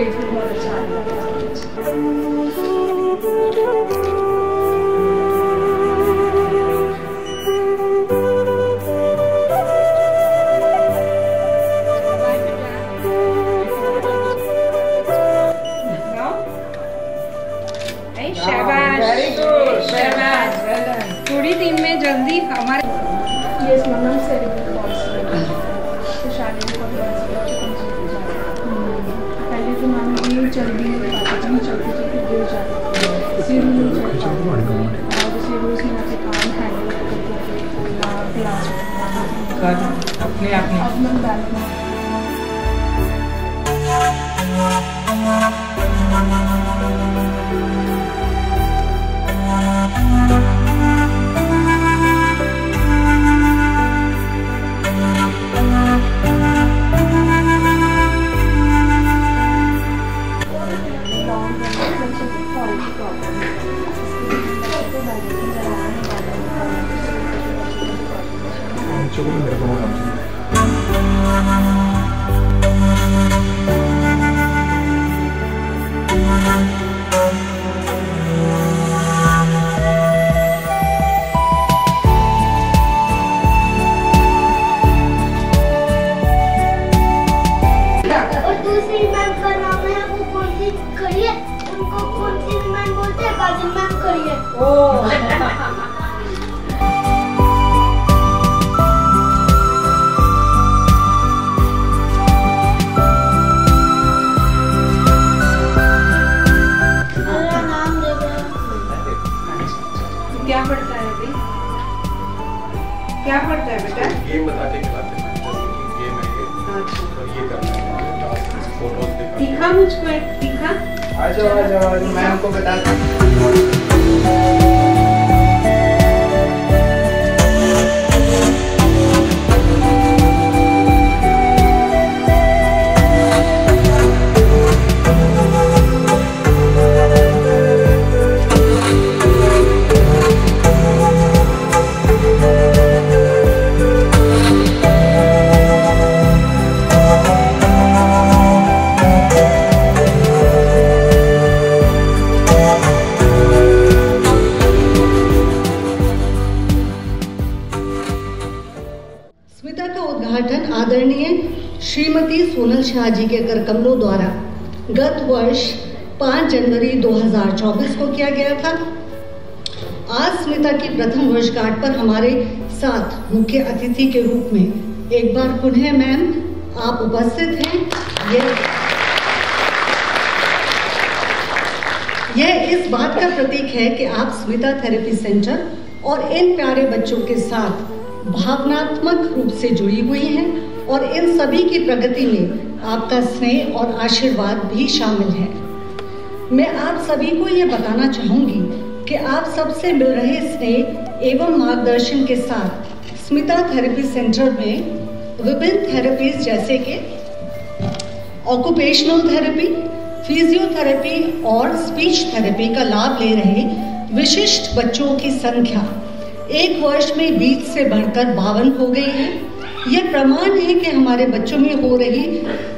Grateful, बहुत अच्छा लगा। थोड़ी दिन में जल्दी हमारे ये मन्नम सेरेब्रल पॉल्सी तो शादी में पहले तो मैम ये जल्दी चलती गिर जाती सिर नहीं चलता और सिर उसमें अपने काम हैंडल करके अपने आप में अब मैम बैक में क्या पढ़ता है अभी? क्या पढ़ता है बेटा? गेम बता के खिलाते हैं, गेम है और ये करना है, फोटोज दिखा। दिखा मुझको एक, दिखा। आ जाओ मैं आपको बताता हूँ। स्मिता का उद्घाटन आदरणीय श्रीमती सोनल शाह जी के करकमलों द्वारा गत वर्ष 5 जनवरी 2024 को किया गया था। आज स्मिता की प्रथम वर्षगांठ पर हमारे साथ मुख्य अतिथि के रूप में एक बार पुनः मैम आप उपस्थित हैं। यह इस बात का प्रतीक है कि आप स्मिता थेरेपी सेंटर और इन प्यारे बच्चों के साथ भावनात्मक रूप से जुड़ी हुई हैं और इन सभी की प्रगति में आपका स्नेह और आशीर्वाद भी शामिल है। मैं आप सभी को ये बताना चाहूंगी कि आप सबसे मिल रहे स्नेह एवं मार्गदर्शन के साथ स्मिता थेरेपी सेंटर में विभिन्न थेरेपीज जैसे कि ऑक्यूपेशनल थेरेपी, फिजियोथेरेपी और स्पीच थेरेपी का लाभ ले रहे विशिष्ट बच्चों की संख्या एक वर्ष में 20 से बढ़कर 52 हो गई है। यह प्रमाण है कि हमारे बच्चों में हो रही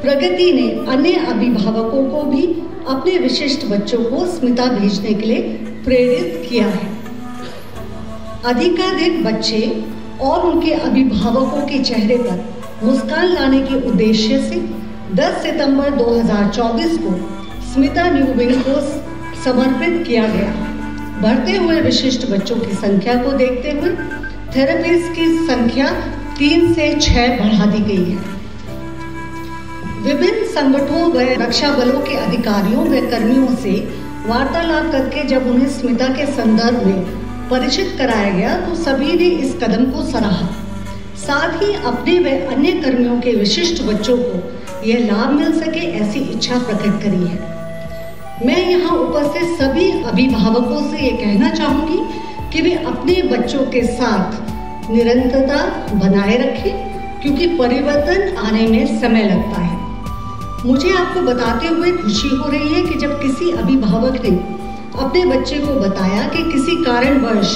प्रगति ने अन्य अभिभावकों को भी अपने विशिष्ट बच्चों को स्मिता भेजने के लिए प्रेरित किया है। अधिकाधिक बच्चे और उनके अभिभावकों के चेहरे पर मुस्कान लाने के उद्देश्य से 10 सितंबर 2024 को स्मिता न्यू विंग को समर्पित किया गया। बढ़ते हुए विशिष्ट बच्चों की संख्या को देखते हुए थेरेपिस्ट की संख्या 3 से 6 बढ़ा दी गई है। विभिन्न संगठनों व रक्षा बलों के अधिकारियों व कर्मियों से वार्तालाप करके जब उन्हें स्मिता के संदर्भ में परिचित कराया गया तो सभी ने इस कदम को सराहा। साथ ही अपने व अन्य कर्मियों के विशिष्ट बच्चों को यह लाभ मिल सके ऐसी इच्छा प्रकट करी है। मैं यहाँ उपस्थित सभी अभिभावकों से ये कहना चाहूँगी कि वे अपने बच्चों के साथ निरंतरता बनाए रखें क्योंकि परिवर्तन आने में समय लगता है। मुझे आपको बताते हुए खुशी हो रही है कि जब किसी अभिभावक ने अपने बच्चे को बताया कि किसी कारणवश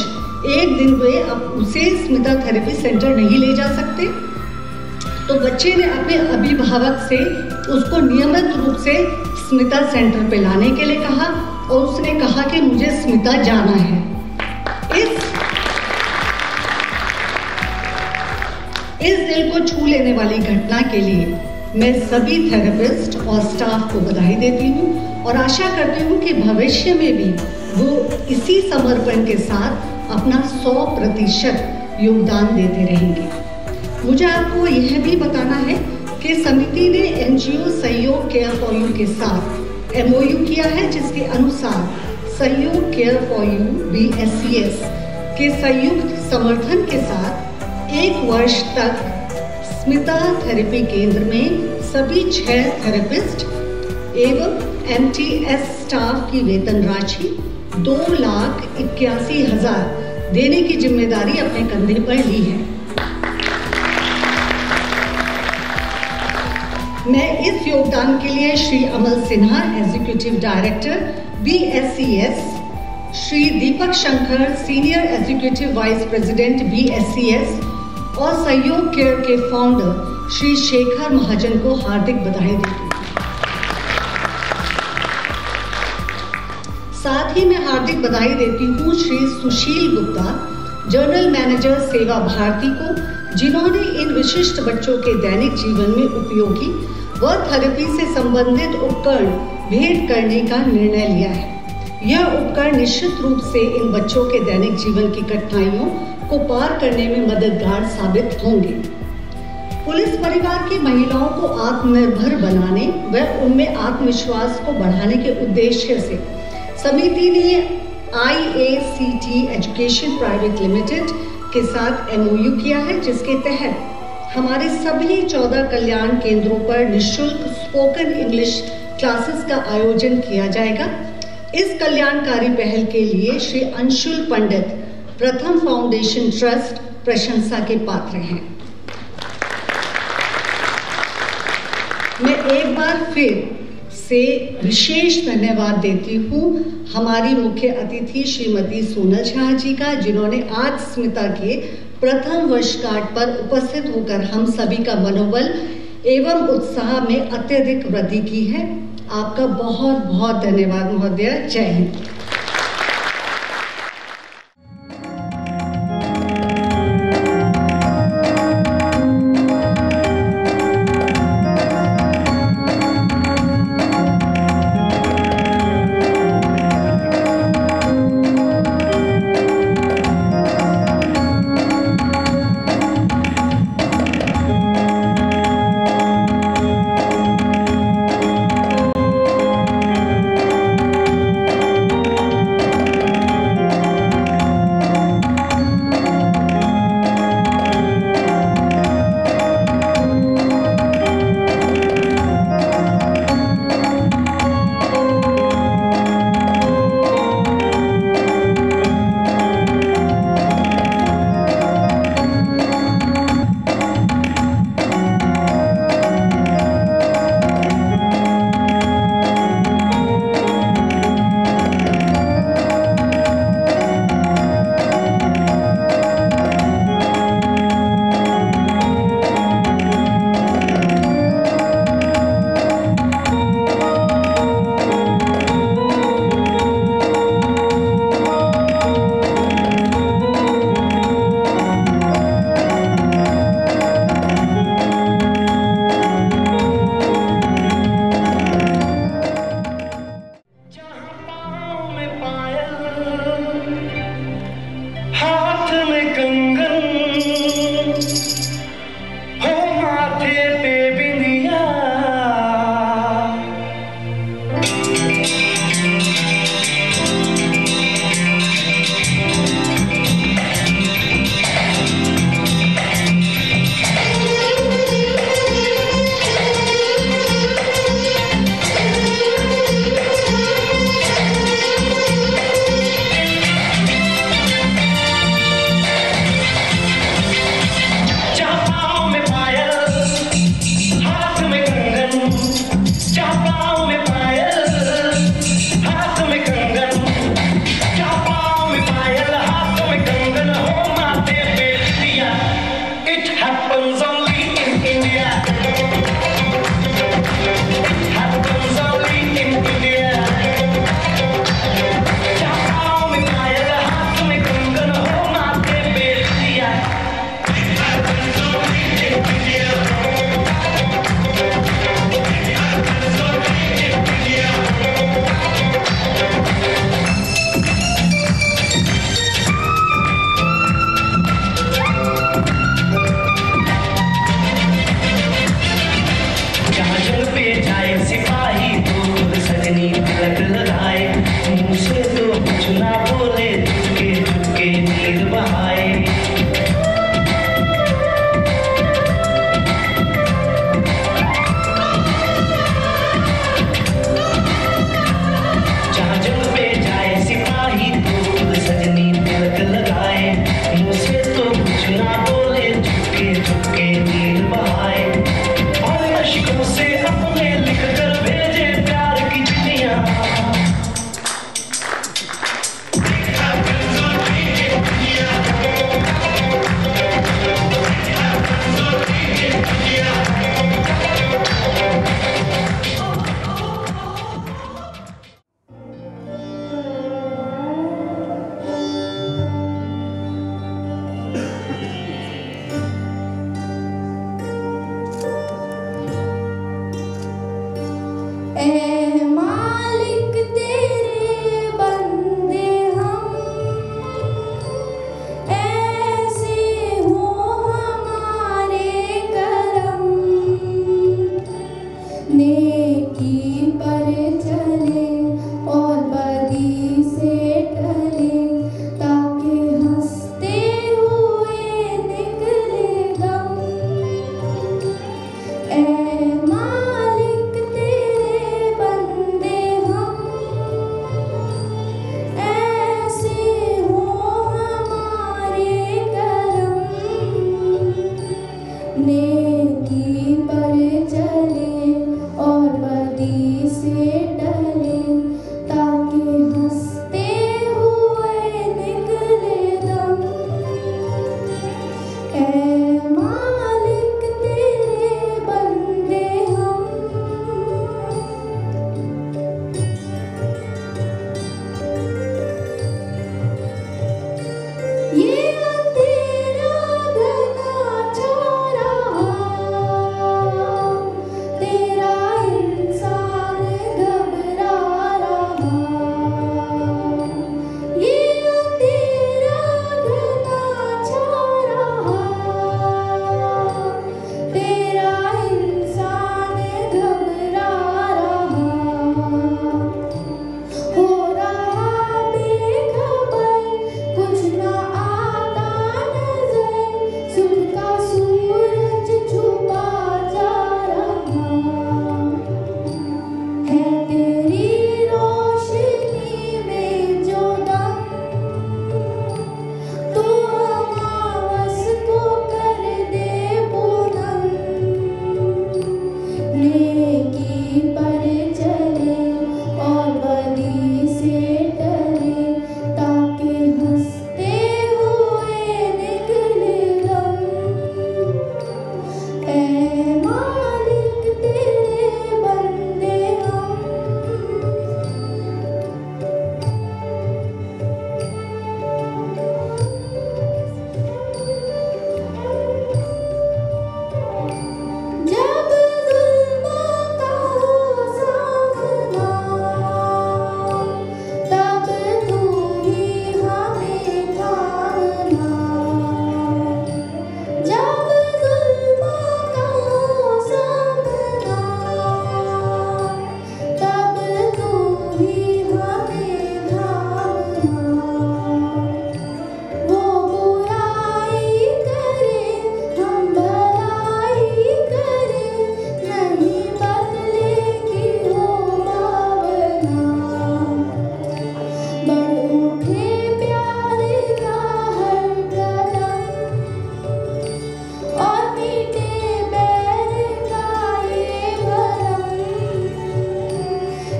एक दिन वे अब उसे स्मिता थेरेपी सेंटर नहीं ले जा सकते, तो बच्चे ने अपने अभिभावक से उसको नियमित रूप से स्मिता सेंटर पे लाने के लिए कहा और उसने कहा कि मुझे स्मिता जाना है। इस दिल को छू लेने वाली घटना के लिए मैं सभी थेरेपिस्ट और स्टाफ को बधाई देती हूँ और आशा करती हूँ कि भविष्य में भी वो इसी समर्पण के साथ अपना 100% योगदान देते रहेंगे। मुझे आपको यह भी बताना है कि समिति ने NGO सहयोग केयर फॉर यू के साथ MOU किया है, जिसके अनुसार सहयोग केयर फॉर यू BSCS के संयुक्त समर्थन के साथ 1 वर्ष तक स्मिता थेरेपी केंद्र में सभी 6 थेरेपिस्ट एवं MTS स्टाफ की वेतन राशि 2,81,000 देने की जिम्मेदारी अपने कंधे पर ली है। मैं इस योगदान के लिए Shri Amal Sinha, executive director BSCS, Shri Deepak Shankar, senior executive vice president BSCS और सहयोग केयर के फाउंडर श्री शेखर महाजन को हार्दिक बधाई देती हूँ। साथ ही मैं हार्दिक बधाई देती हूँ श्री सुशील गुप्ता, जनरल मैनेजर सेवा भारती को, जिन्होंने इन विशिष्ट बच्चों के दैनिक जीवन में उपयोगी व थेरेपी से संबंधित उपकरण भेंट करने का निर्णय लिया है। यह उपकरण निश्चित रूप से इन बच्चों के दैनिक जीवन की कठिनाइयों को पार करने में मददगार साबित होंगे। पुलिस परिवार की महिलाओं को आत्मनिर्भर बनाने व उनमें आत्मविश्वास को बढ़ाने के उद्देश्य से समिति ने IACT एजुकेशन प्राइवेट लिमिटेड के साथ MOU किया है, जिसके तहत हमारे सभी 14 कल्याण केंद्रों पर निःशुल्क स्पोकन इंग्लिश क्लासेस का आयोजन किया जाएगा। इस कल्याणकारी पहल के लिए श्री अंशुल पंडित, प्रथम फाउंडेशन ट्रस्ट, प्रशंसा के पात्र हैं। मैं एक बार फिर से विशेष धन्यवाद देती हूँ हमारी मुख्य अतिथि श्रीमती सोनल शाह जी का, जिन्होंने आज स्मिता के प्रथम वर्षगांठ पर उपस्थित होकर हम सभी का मनोबल एवं उत्साह में अत्यधिक वृद्धि की है। आपका बहुत बहुत धन्यवाद महोदय। जय हिंद।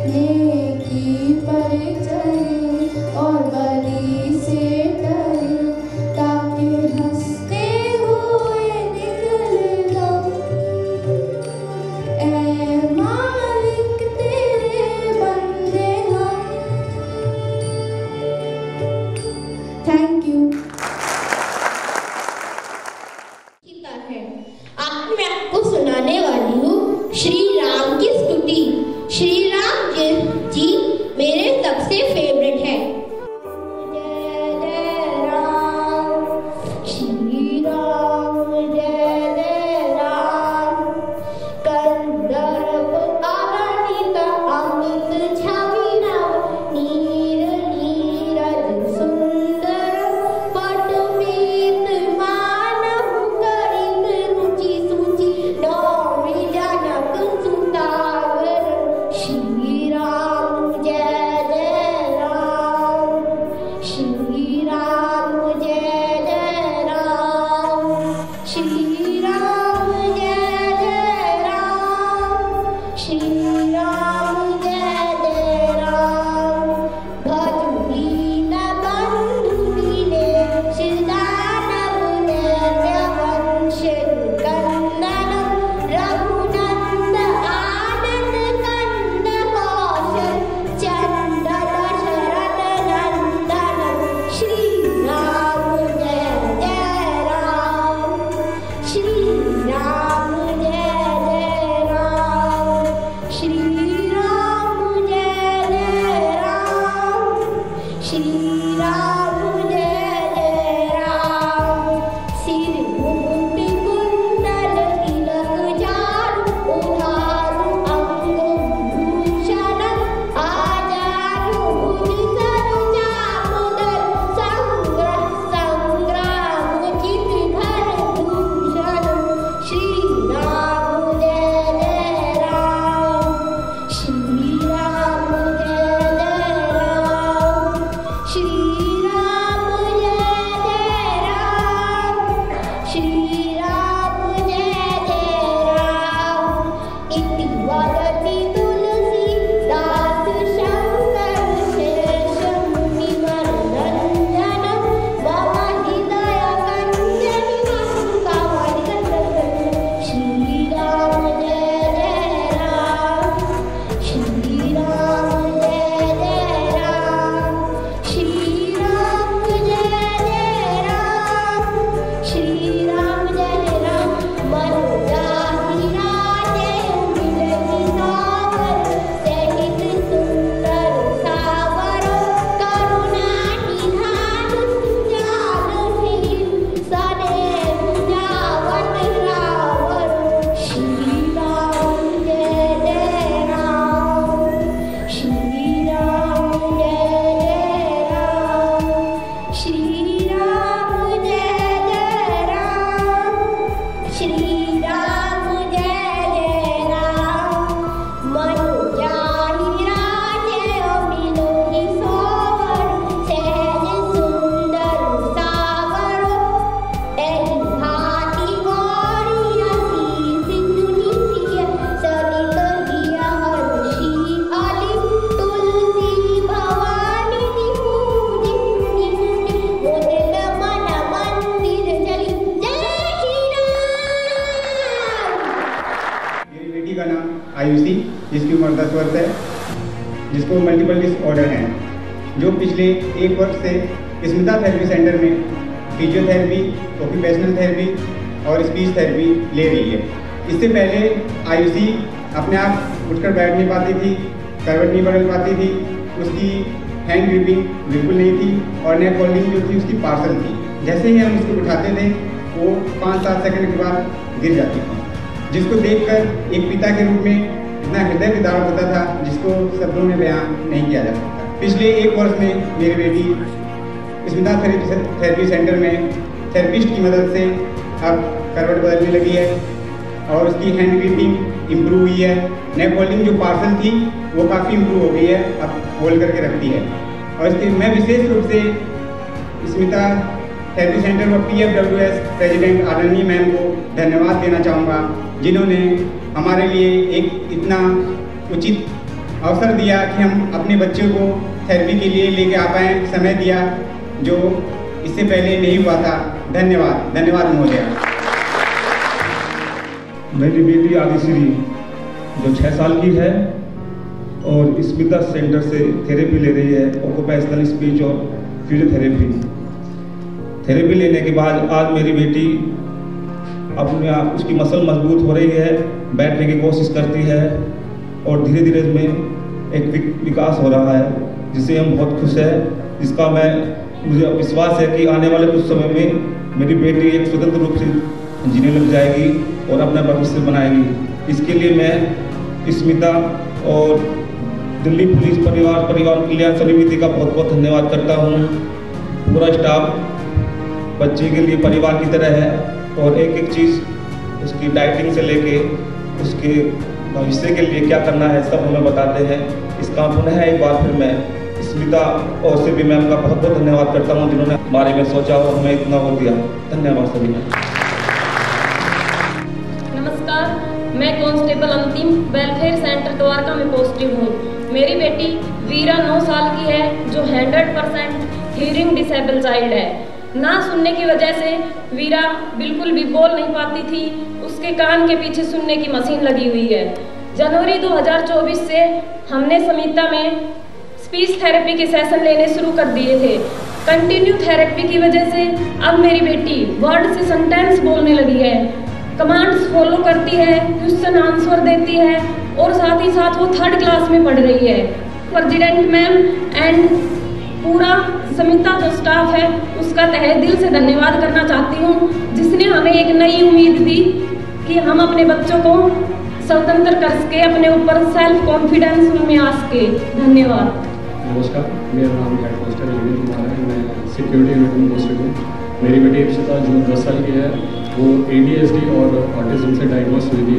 नेकी पर चले और बली से डरे, ताकि हंसते हुए निकले दम। ऐ मालिक तेरे बंदे हम। Thank you. आज मैं आपको सुनाने वाली हूँ श्री राम की स्तुति। श्री राम जी मेरे सबसे फेवरेट है। जय जय राम, श्री राम जय जय राम। कंदर्प अगणित अमित छवि राम, नीर नीरज सुंदर पटुपीत मानव करित रुचि सूचि नौमि जनक सुतावर। श्री राम जय जय राम, श्री राम जय जय राम, श्री राम जय जय राम, श्री राम जय जय राम। भजु दीन बंधु दीने, सिरदानव निर्वंश कंदन। रघुनंद आनंद कंद कौशल, चंदन शरण नंदन। श्री राम जय जय राम, श्री राम जय जय राम, श्री राम जय जय राम, श्री राम जय जय राम। सिर मुकुट कुंडल तिलक जारु, उधारु अंगभूषण आजानु भुज सरु चामुंडल। संग्रह संग्राम चित धर भूषण। श्री राम जय जय राम, श्री राम जय जय राम, श्री राम जय जय राम, श्री राम जय जय राम। इति वदति तुलसी दास शंकर शेष मुनि मनरंजन। मम हृदय कंजनि मंगल। श्री राम जय जय राम, श्री राम जय जय राम, श्री राम जय जय राम, श्री राम जय राम। मनोजाति राजे मिलति सावर, सहित सुंदर सावर। करुणा निधान सुजान शील, सदैव जावत रावर। श्री राम जय जय राम, श्री राम जय जय राम, श्री राम जय जय राम, श्री राम जय जय राम। मनोजानि राजे मिलति सावर, सहज सुंदर सावर। एहि भांति गौरी असीस सुनिसिय, सलिल हिय हर्षि अली। तुलसी भवानी पूजि मुनि मुनि, मोदन मन मंदिर जलि। जय श्री राम। मेरी बेटी का नाम आयुषी, जिसकी उम्र 10 वर्ष है, जिसको मल्टीपल डिसऑर्डर है, जो पिछले 1 वर्ष से स्मिता थेरेपी सेंटर में फिजियोथेरेपी, ऑक्यूपेशनल थेरेपी और स्पीच थेरेपी ले रही है। इससे पहले आयुषी अपने आप उठकर बैठ नहीं पाती थी, करवट नहीं बदल पाती थी, उसकी हैंड ग्रिपिंग बिल्कुल नहीं थी और नेक होल्डिंग जो थी उसकी पार्सल थी। जैसे ही हम उसको उठाते थे वो 5-7 सेकंड के बाद गिर जाती थी, जिसको देखकर एक पिता के रूप में इतना हृदय विदारक होता था जिसको शब्दों में बयान नहीं किया जा सकता। पिछले 1 वर्ष में मेरी बेटी स्मिता थेरेपी सेंटर में थेरेपिस्ट की मदद से अब करवट बदलने लगी है और उसकी हैंड ग्रिपिंग इम्प्रूव हुई है। नेक होल्डिंग जो पार्सल थी वो काफ़ी इम्प्रूव हो गई है, अब होल्ड करके रखती है। और इसके मैं विशेष रूप से स्मिता थेरेपी सेंटर व PFWS प्रेसिडेंट आदरणीय मैम को धन्यवाद देना चाहूँगा, जिन्होंने हमारे लिए एक इतना उचित अवसर दिया कि हम अपने बच्चों को थेरेपी के लिए लेके आ पाएँ, समय दिया जो इससे पहले नहीं हुआ था। धन्यवाद, धन्यवाद महोदया। मेरी बेटी आदिश्री जो 6 साल की है और स्मिता सेंटर से थेरेपी ले रही है, ऑक्यूपेशनल स्पीच और फिजियोथेरेपी। थेरेपी लेने के बाद आज मेरी बेटी अपने आप उसकी मसल मजबूत हो रही है, बैठने की कोशिश करती है और धीरे धीरे इसमें एक विकास हो रहा है, जिससे हम बहुत खुश हैं। जिसका मुझे विश्वास है कि आने वाले कुछ समय में मेरी बेटी एक स्वतंत्र रूप से इंजीनियर लग जाएगी और अपना भविष्य बनाएगी। इसके लिए मैं स्मिता और दिल्ली पुलिस परिवार कल्याण समिति का बहुत बहुत धन्यवाद करता हूँ। पूरा स्टाफ बच्चे के लिए परिवार की तरह है और एक एक चीज़ उसकी डाइटिंग से लेके उसके भविष्य के लिए क्या करना है सब हमें बताते हैं। इसका पुनः एक बार फिर मैं स्मिता और से भी मैम का बहुत बहुत धन्यवाद करता हूँ, जिन्होंने हमारे में सोचा और हमें इतना वो दिया। धन्यवाद सभी मैम। नमस्कार, मैं कांस्टेबल अंतिम वेलफेयर सेंटर द्वारका में पोस्टेड हूँ। मेरी बेटी वीरा 9 साल की है, जो 100% हियरिंग डिसेबल चाइल्ड है। ना सुनने की वजह से वीरा बिल्कुल भी बोल नहीं पाती थी। उसके कान के पीछे सुनने की मशीन लगी हुई है। जनवरी 2024 से हमने समिता में स्पीच थेरेपी के सेशन लेने शुरू कर दिए थे। कंटिन्यू थेरेपी की वजह से अब मेरी बेटी वर्ड से सेंटेंस बोलने लगी है, कमांड्स फॉलो करती है, क्वेश्चन आंसर देती है और साथ ही साथ वो 3rd क्लास में पढ़ रही है। प्रेसिडेंट मैम एंड पूरा समिता जो स्टाफ है उसका तहे दिल से धन्यवाद करना चाहती हूँ, जिसने हमें एक नई उम्मीद दी कि हम अपने बच्चों को स्वतंत्र करके अपने ऊपर सेल्फ कॉन्फिडेंस उनमें आ सके। धन्यवाद। नमस्कार, मेरा नाम हेड कांस्टेबल विनीत कुमार है। मैं सिक्योरिटी यूनिट में पोस्टेड हूँ। मेरी बेटी अक्षिता जो 10 साल की है, वो ADHD और ऑटिज्म से डायग्नोस हुई थी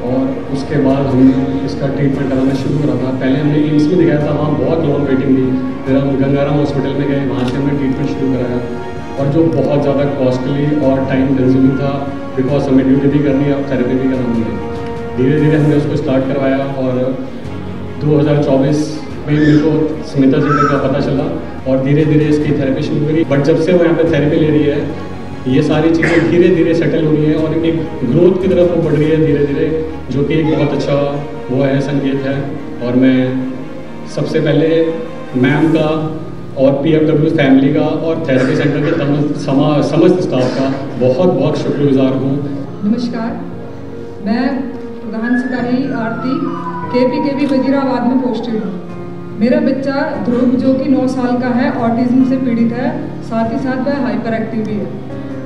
और उसके बाद हमने इसका ट्रीटमेंट कराना शुरू करा था। पहले हमने एम्स में दिखाया था, वहाँ बहुत लॉन्ग वेटिंग थी। फिर हम गंगाराम हॉस्पिटल में गए, वहाँ से हमने ट्रीटमेंट शुरू कराया और जो बहुत ज़्यादा कॉस्टली और टाइम कंज्यूमिंग था, बिकॉज हमें ड्यूटी भी करनी है और थेरेपी भी करानी है। धीरे धीरे हमने उसको स्टार्ट करवाया और 2024 में मेरे को स्मिता सेंटर का पता चला और धीरे धीरे इसकी थेरेपी शुरू करी। बट जब से वो यहाँ पे थेरेपी ले रही है, ये सारी चीज़ें धीरे धीरे सेटल हो रही हैं और एक ग्रोथ की तरफ वो बढ़ रही है धीरे धीरे, जो कि एक बहुत अच्छा वो है, संकेत है। और मैं सबसे पहले मैम का और PFW फैमिली का और थेरेपी सेंटर के समस्त स्टाफ का बहुत बहुत शुक्रगुजार हूँ। नमस्कार, मैं प्रधान सिपाही आरती KPKB वजीराबाद में पोस्टेड हूँ। मेरा बच्चा ध्रुव जो कि 9 साल का है, ऑटिज्म से पीड़ित है, साथ ही साथ वह हाइपर एक्टिव भी है।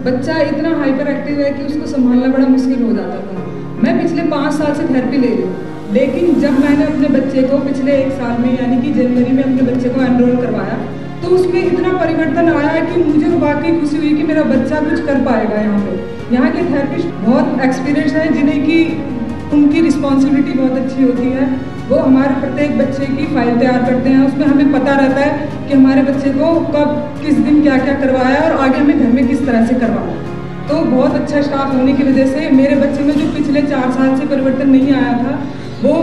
बच्चा इतना हाइपर एक्टिव है कि उसको संभालना बड़ा मुश्किल हो जाता था। मैं पिछले 5 साल से थेरेपी ले रही हूँ, लेकिन जब मैंने अपने बच्चे को पिछले 1 साल में यानी कि जनवरी में अपने बच्चे को एनरोल करवाया, तो उसमें इतना परिवर्तन आया कि मुझे वाकई खुशी हुई कि मेरा बच्चा कुछ कर पाएगा। यहाँ के थेरेपिस्ट बहुत एक्सपीरियंस हैं, जिन्हें कि उनकी रिस्पॉन्सिबिलिटी बहुत अच्छी होती है। वो हमारे प्रत्येक बच्चे की फाइल तैयार करते हैं, उसमें हमें पता रहता है कि हमारे बच्चे को कब किस दिन क्या क्या करवाया और आगे हमें घर में किस तरह से करवाया। तो बहुत अच्छा स्टाफ होने की वजह से मेरे बच्चे में जो पिछले 4 साल से परिवर्तन नहीं आया था, वो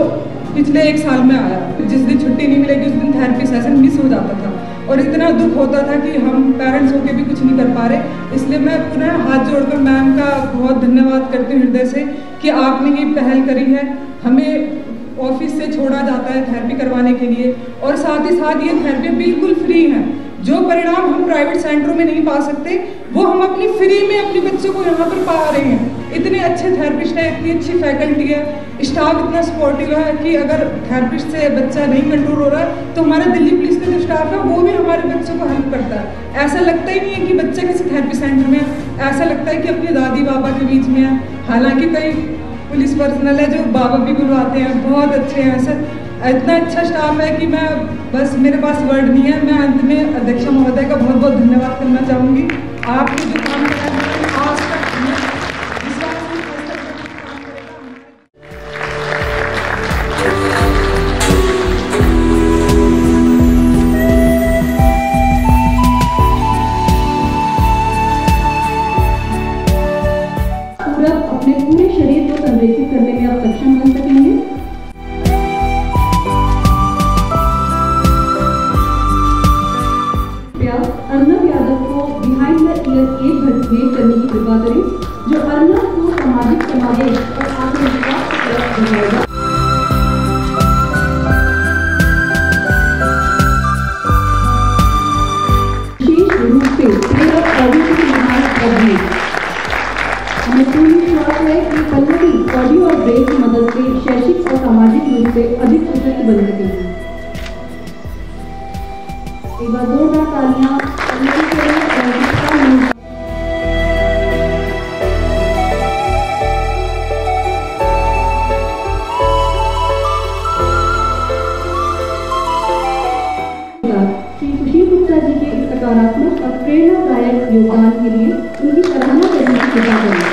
पिछले 1 साल में आया। जिस दिन छुट्टी नहीं मिलेगी उस दिन थेरेपी सेशन मिस हो जाता था और इतना दुख होता था कि हम पेरेंट्स होकर भी कुछ नहीं कर पा रहे। इसलिए मैं पुनः हाथ जोड़कर मैम का बहुत धन्यवाद करती हूँ हृदय से कि आपने ये पहल करी है। हमें ऑफिस से छोड़ा जाता है थेरेपी करवाने के लिए और साथ ही साथ ये थेरेपी बिल्कुल फ्री है। जो परिणाम हम प्राइवेट सेंटरों में नहीं पा सकते, वो हम अपनी फ्री में अपने बच्चों को यहाँ पर पा रहे हैं। इतने अच्छे थेरेपिस्ट हैं, इतनी अच्छी फैकल्टी है, स्टाफ इतना सपोर्टिव है कि अगर थेरेपिस्ट से बच्चा नहीं कंट्रोल हो रहा है तो हमारा दिल्ली पुलिस का जो स्टाफ है वो भी हमारे बच्चों को हेल्प करता है। ऐसा लगता ही नहीं है कि बच्चा किसी थेरेपी सेंटर में है, ऐसा लगता है कि अपने दादी बाबा के बीच में है। हालांकि कई पुलिस पर्सनल है जो बाबा भी बुलवाते हैं, बहुत अच्छे हैं। ऐसा इतना अच्छा स्टाफ है कि मैं बस मेरे पास वर्ड नहीं है। मैं अंत में अध्यक्ष महोदय का बहुत बहुत धन्यवाद करना चाहूँगी। आपने जो काम करा है आज तक अपने पूरे शरीर को संरेखित करने में आप सक्षम बन सकेंगे। दुआ करें जो अर्नब को सामाजिक समावेश और आत्मविश्वास की तरफ बढ़ाएगा। विशेष रूप से मेरा ऑडियो की हिमायत करनी। हमें पूरी विश्वास है कि पल्लवी ऑडियो और ब्रेक की मदद से शैक्षिक और सामाजिक रूप से अधिक सशक्त बन सकेगी। एक बार जोरदार तालियां पल्लवी के लिए और श्री सुशील गुप्ता जी के इस सकारात्मक और प्रेरणादायक योगदान के लिए उनकी सराहना करने की कृपा करें।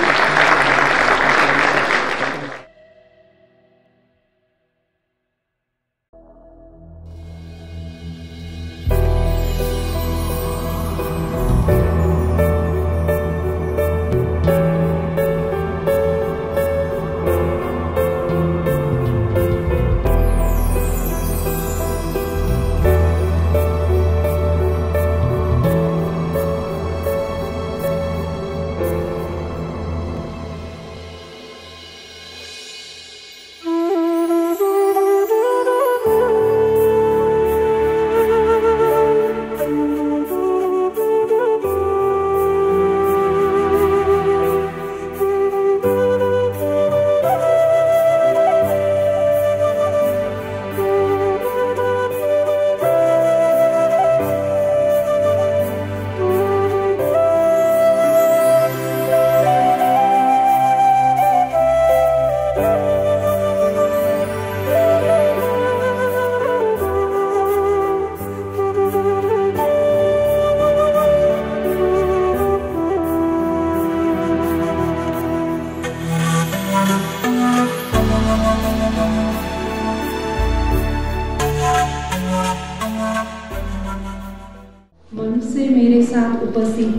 मंच से मेरे साथ उपस्थित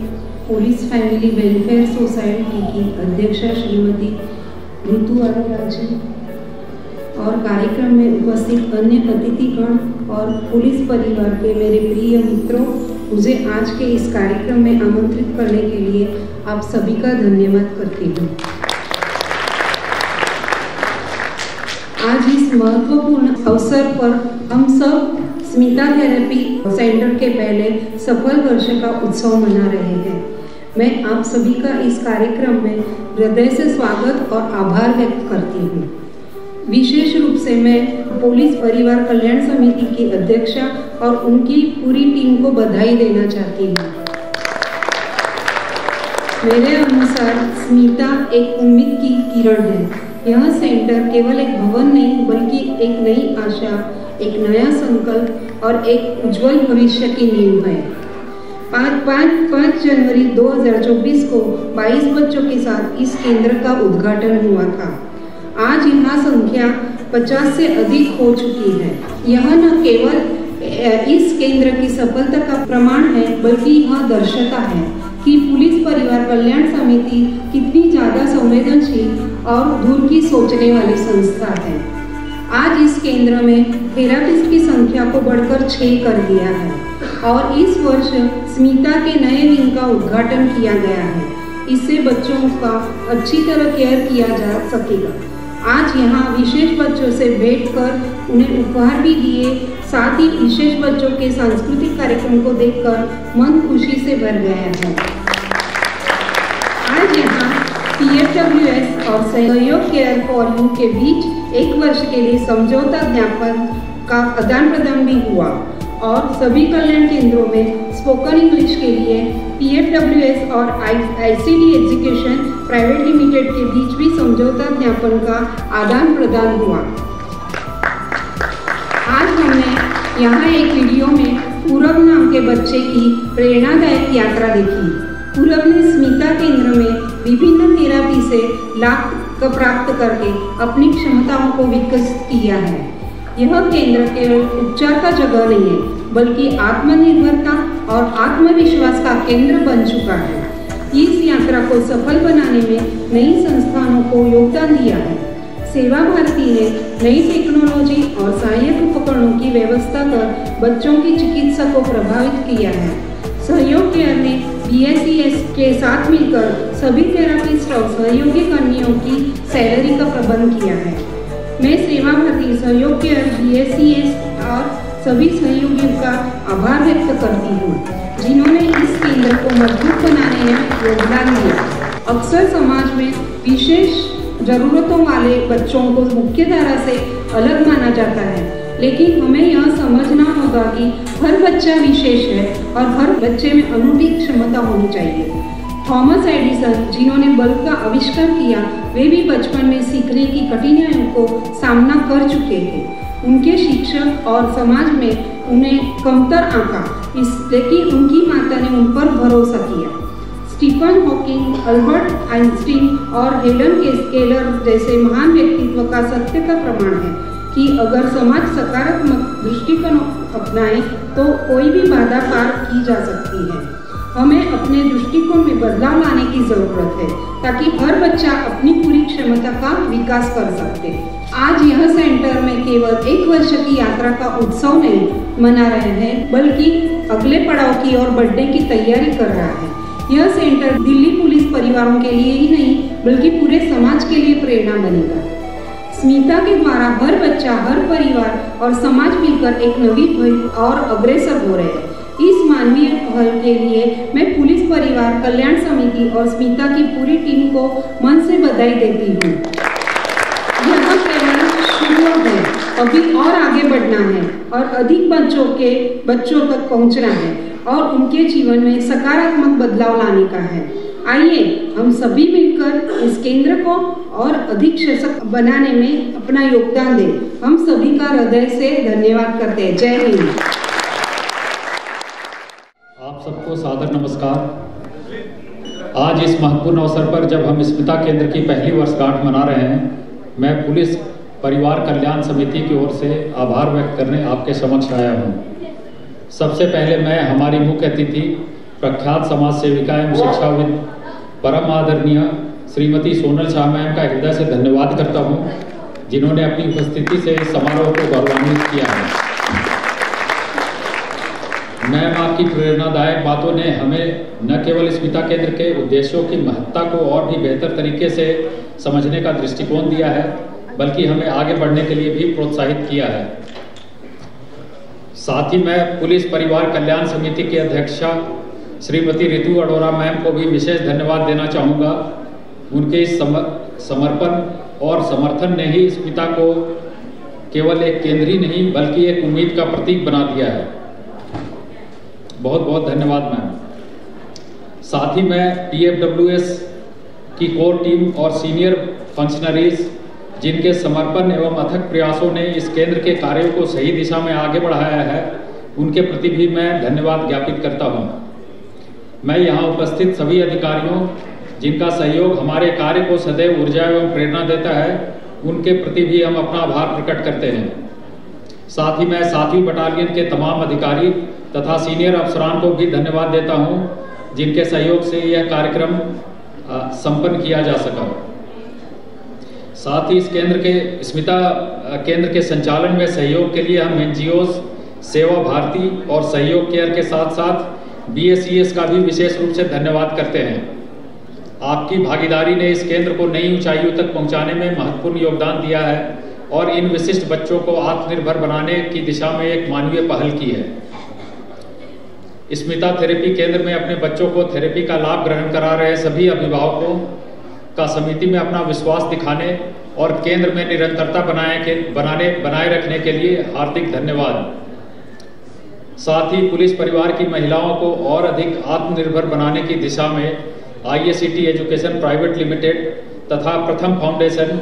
पुलिस फैमिली वेलफेयर सोसाइटी की अध्यक्षा श्रीमती ऋतु आर्या जी और कार्यक्रम में उपस्थित अन्य अतिथिगण और पुलिस परिवार के मेरे प्रिय मित्रों, मुझे आज के इस कार्यक्रम में आमंत्रित करने के लिए आप सभी का धन्यवाद करती हूँ। आज इस महत्वपूर्ण अवसर पर हम सब स्मिता थेरेपी सेंटर के पहले सफल वर्ष का उत्सव मना रहे हैं। मैं आप सभी का इस कार्यक्रम में हृदय से स्वागत और आभार व्यक्त करती हूँ। विशेष रूप से मैं पुलिस परिवार कल्याण समिति की अध्यक्षा और उनकी पूरी टीम को बधाई देना चाहती हूँ। मेरे अनुसार स्मिता एक उम्मीद की किरण है। यह सेंटर केवल एक भवन नहीं बल्कि एक नई आशा, एक नया संकल्प और एक उज्जवल भविष्य की नींव है। 5 जनवरी 2024 को 22 बच्चों के साथ इस केंद्र का उद्घाटन हुआ था। आज यहाँ संख्या 50 से अधिक हो चुकी है। यह न केवल इस केंद्र की सफलता का प्रमाण है बल्कि यह दर्शाता है कि पुलिस परिवार कल्याण समिति कितनी ज्यादा संवेदनशील और दूर की सोचने वाली संस्था है। आज इस केंद्र में थेरापिस्ट की संख्या को बढ़कर 6 कर दिया है और इस वर्ष स्मिता के नए विंग का उद्घाटन किया गया है। इससे बच्चों का अच्छी तरह केयर किया जा सकेगा। आज यहाँ विशेष बच्चों से भेंट कर उन्हें उपहार भी दिए, साथ ही विशेष बच्चों के सांस्कृतिक कार्यक्रम को देखकर मन खुशी से भर गया है। आज यहाँ PFWS और सहयोग केयर फॉर यू के बीच 1 वर्ष के लिए समझौता ज्ञापन का आदान प्रदान भी हुआ और सभी कल्याण केंद्रों में स्पोकन इंग्लिश के लिए PFWS और ICD एजुकेशन प्राइवेट लिमिटेड के बीच भी समझौता ज्ञापन का आदान प्रदान हुआ। आज हमने यहाँ एक वीडियो में पूरब नाम के बच्चे की प्रेरणादायक यात्रा देखी। पूरब ने स्मिता केंद्र में विभिन्न थेरापी से लाभ प्राप्त करके अपनी क्षमताओं को विकसित किया है। यह केंद्र केवल उपचार का जगह नहीं है बल्कि आत्मनिर्भरता और आत्मविश्वास का केंद्र बन चुका है। इस यात्रा को सफल बनाने में नई संस्थानों को योगदान दिया है। सेवा भारती ने नई टेक्नोलॉजी और सहायक उपकरणों की व्यवस्था कर बच्चों की चिकित्सा को प्रभावित किया है। सहयोग केयर ने BSES के साथ मिलकर सभी थेरापिस्ट और सहयोगी कर्मियों की सैलरी का प्रबंध किया है। मैं सेवा भारती सहयोग के BSES और सभी सहयोगियों का आभार व्यक्त करती हूँ जिन्होंने इस केंद्र को मजबूत बनाने में योगदान दिया। अक्सर समाज में विशेष जरूरतों वाले बच्चों को मुख्य धारा से अलग माना जाता है, लेकिन हमें यह समझना होगा कि हर बच्चा विशेष है और हर बच्चे में अनूठी क्षमता होनी चाहिए। थॉमस एडिसन जिन्होंने बल्ब का आविष्कार किया, वे भी बचपन में सीखने की कठिनाइयों को सामना कर चुके थे। उनके शिक्षक और समाज में उन्हें कमतर आंका, लेकिन उनकी माता ने उन पर भरोसा किया। स्टीफन हॉकिंग, अल्बर्ट आइंस्टीन और हेलन केलर जैसे महान व्यक्तित्व का सत्य का प्रमाण है कि अगर समाज सकारात्मक दृष्टिकोण अपनाए तो कोई भी बाधा पार की जा सकती है। हमें अपने दृष्टिकोण में बदलाव लाने की जरूरत है ताकि हर बच्चा अपनी पूरी क्षमता का विकास कर सके। आज यह सेंटर में केवल 1 वर्ष की यात्रा का उत्सव नहीं मना रहे हैं, बल्कि अगले पड़ाव की ओर बढ़ने की तैयारी कर रहा है। यह सेंटर दिल्ली पुलिस परिवारों के लिए ही नहीं बल्कि पूरे समाज के लिए प्रेरणा बनेगा। स्मिता के द्वारा हर बच्चा, हर परिवार और समाज मिलकर एक नवी और अग्रसर हो रहे हैं। इस मानवीय पहल के लिए मैं पुलिस परिवार कल्याण समिति और स्मिता की पूरी टीम को मन से बधाई देती हूँ। यह केवल शुरुआत है, अभी और आगे बढ़ना है और अधिक बच्चों तक पहुँचना है और उनके जीवन में सकारात्मक बदलाव लाने का है। आइए हम सभी मिलकर इस केंद्र को और अधिक सशक्त बनाने में अपना योगदान दें। हम सभी का हृदय से धन्यवाद करते हैं। जय हिंद। आप सबको सादर नमस्कार। आज इस महत्वपूर्ण अवसर पर जब हम स्मिता केंद्र की पहली वर्षगांठ मना रहे हैं, मैं पुलिस परिवार कल्याण समिति की ओर से आभार व्यक्त करने आपके समक्ष आया हूँ। सबसे पहले मैं हमारी मुख्य अतिथि प्रख्यात समाज सेविका एवं शिक्षाविद परम आदरणीय श्रीमती सोनल शाह मैम का हृदय से धन्यवाद करता हूं, जिन्होंने अपनी उपस्थिति से इस समारोह को गौरवान्वित किया है। मैम, आपकी प्रेरणादायक बातों ने हमें न केवल स्मिता केंद्र के उद्देश्यों की महत्ता को और भी बेहतर तरीके से समझने का दृष्टिकोण दिया है, बल्कि हमें आगे बढ़ने के लिए भी प्रोत्साहित किया है। साथ ही मैं पुलिस परिवार कल्याण समिति की अध्यक्षा श्रीमती ऋतु अरोरा मैम को भी विशेष धन्यवाद देना चाहूँगा। उनके इस समर्पण और समर्थन ने ही स्मिता को केवल एक केंद्र ही नहीं बल्कि एक उम्मीद का प्रतीक बना दिया है। बहुत बहुत धन्यवाद मैम। साथ ही मैं PFWS की कोर टीम और सीनियर फंक्शनरीज जिनके समर्पण एवं अथक प्रयासों ने इस केंद्र के कार्यों को सही दिशा में आगे बढ़ाया है, उनके प्रति भी मैं धन्यवाद ज्ञापित करता हूं। मैं यहां उपस्थित सभी अधिकारियों जिनका सहयोग हमारे कार्य को सदैव ऊर्जा एवं प्रेरणा देता है, उनके प्रति भी हम अपना आभार प्रकट करते हैं। साथ ही मैं 7वीं बटालियन के तमाम अधिकारी तथा सीनियर अफसरान को भी धन्यवाद देता हूं, जिनके सहयोग से यह कार्यक्रम संपन्न किया जा सका। साथ ही इस स्मिता केंद्र के संचालन में सहयोग के लिए हम NGOs, सेवा भारती और सहयोग केयर के साथ साथ BSES का भी विशेष रूप से धन्यवाद करते हैं। आपकी भागीदारी ने इस केंद्र को नई ऊंचाइयों तक पहुंचाने में महत्वपूर्ण योगदान दिया है और इन विशिष्ट बच्चों को आत्मनिर्भर बनाने की दिशा में एक मानवीय पहल की है। स्मिता थेरेपी केंद्र में अपने बच्चों को थेरेपी का लाभ ग्रहण करा रहे सभी अभिभावकों का समिति में अपना विश्वास दिखाने और केंद्र में निरंतरता बनाए रखने के लिए हार्दिक धन्यवाद। साथ ही पुलिस परिवार की महिलाओं को और अधिक आत्मनिर्भर बनाने की दिशा में IACT एजुकेशन प्राइवेट लिमिटेड तथा प्रथम फाउंडेशन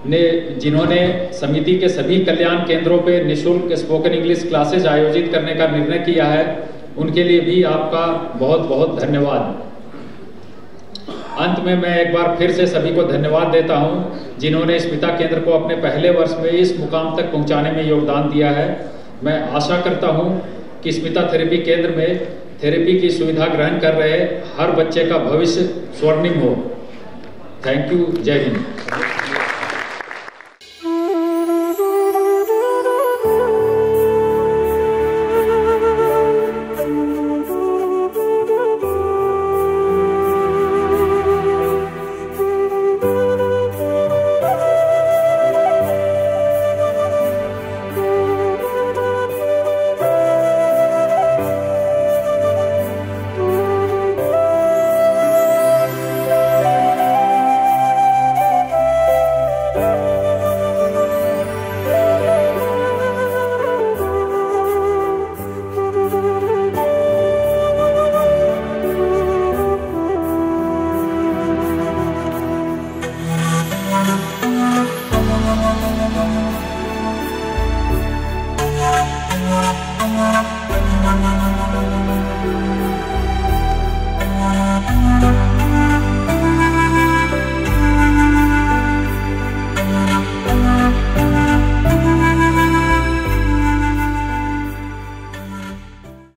ने जिन्होंने समिति के सभी कल्याण केंद्रों पे निःशुल्क स्पोकन इंग्लिश क्लासेज आयोजित करने का निर्णय किया है, उनके लिए भी आपका बहुत बहुत धन्यवाद। अंत में मैं एक बार फिर से सभी को धन्यवाद देता हूं, जिन्होंने स्मिता केंद्र को अपने पहले वर्ष में इस मुकाम तक पहुंचाने में योगदान दिया है। मैं आशा करता हूं कि स्मिता थेरेपी केंद्र में थेरेपी की सुविधा ग्रहण कर रहे हर बच्चे का भविष्य स्वर्णिम हो। Thank you. जय हिंद।